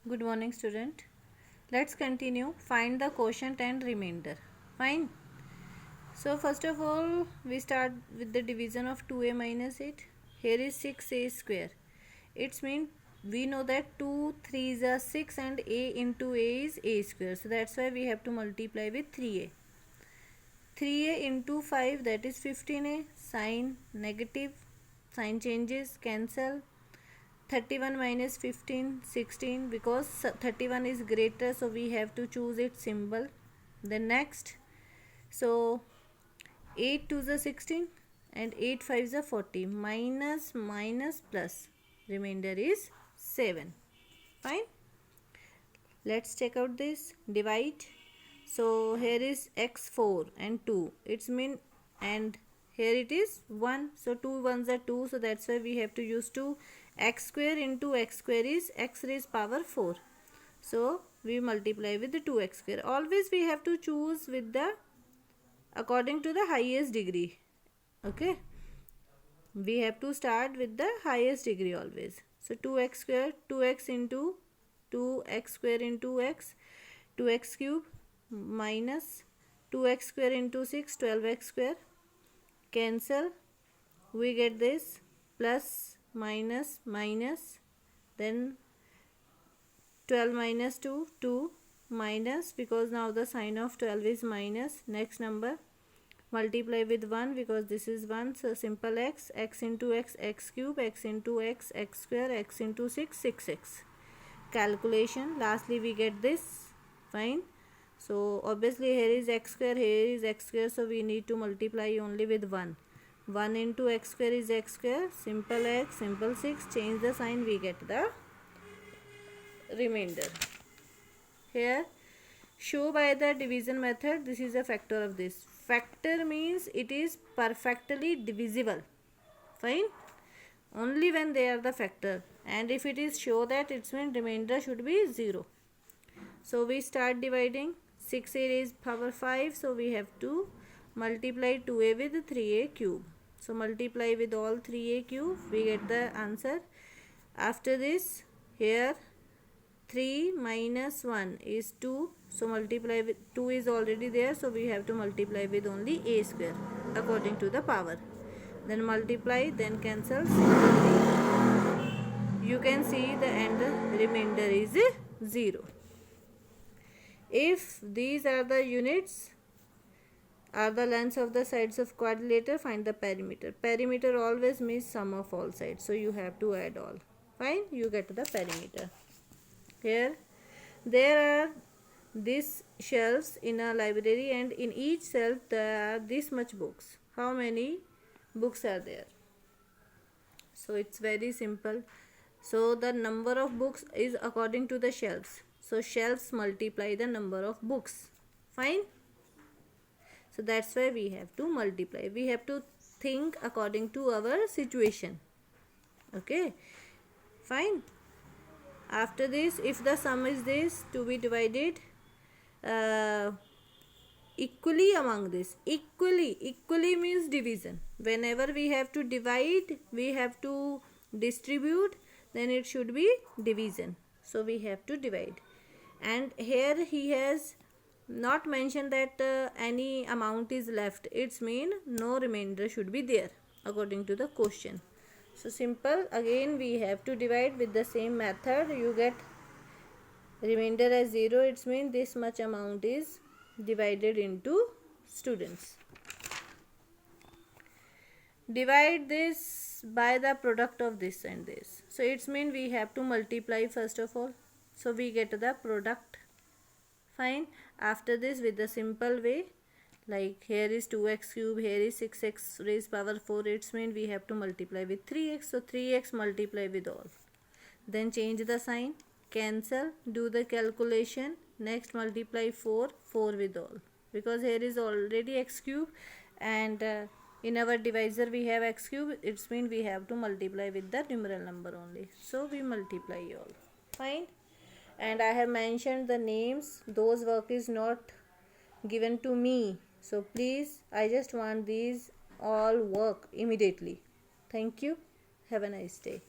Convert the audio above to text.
Good morning, student. Let's continue. Find the quotient and remainder. Fine. So first of all, we start with the division of 2a minus 8. Here is 6a square. It means we know that 2 3s are 6 and a into a is a square. So that's why we have to multiply with 3a. 3a into 5, that is 15a. Sign negative. Sign changes. Cancel. 31 minus 15, 16, because 31 is greater, so we have to choose its symbol. Then next, so 8 2 is 16 and 8 5 is 40, minus minus plus, remainder is 7. Fine. Let's check out this. Divide. So here is x4 and 2, it's mean, and here it is 1, so 2 ones are 2, so that's why we have to use 2. X square into x square is x raised power 4, so we multiply with the 2x square. Always we have to choose with the according to the highest degree. Okay, we have to start with the highest degree always. So 2x square, 2x into 2x square into x, 2x cube, minus 2x square into 6, 12x square. Cancel. We get this plus minus minus, then 12 minus 2, 2, minus, because now the sign of 12 is minus. Next number, multiply with 1 because this is 1, so simple x, x into x, x cube, x into x, x square, x into 6, 6x. Calculation. Lastly we get this. Fine. So obviously here is x square, here is x square, so we need to multiply only with 1. 1 into x square is x square, simple x, simple 6, change the sign, we get the remainder. Here, show by the division method, this is a factor of this. Factor means it is perfectly divisible. Fine. Only when they are the factor, and if it is show that, it means remainder should be 0. So we start dividing. 6a raised power 5, so we have to multiply 2a with 3a cube. So multiply with all 3a cube, we get the answer. After this, here 3 minus 1 is 2, so multiply with 2 is already there, so we have to multiply with only a square according to the power. Then multiply, then cancel. You can see the end remainder is 0. If these are the units, are the lengths of the sides of quadrilateral, find the perimeter. Perimeter always means sum of all sides, so you have to add all. Fine, you get the perimeter. Here, there are these shelves in a library, and in each shelf there are this much books. How many books are there? So it's very simple. So the number of books is according to the shelves. So shelves multiply the number of books. Fine. So that's why we have to multiply. We have to think according to our situation. Okay. Fine. After this, if the sum is this, to be divided equally among this. Equally means division. Whenever we have to divide, we have to distribute, then it should be division. So we have to divide. And here he has not mentioned that any amount is left. It's mean no remainder should be there according to the question. So simple. Again we have to divide with the same method. You get remainder as 0. It's mean this much amount is divided into students. Divide this by the product of this and this. So it's mean we have to multiply first of all. So we get the product. Fine. After this, with the simple way, like here is 2x cube, here is 6x raised power 4, it's mean we have to multiply with 3x. So 3x multiply with all. Then change the sign, cancel, do the calculation. Next multiply 4 with all. Because here is already x cube, and in our divisor we have x cube, it's mean we have to multiply with the numeral number only. So we multiply all. Fine. And I have mentioned the names. Those work is not given to me, so please, I just want these all work immediately. Thank you. Have a nice day.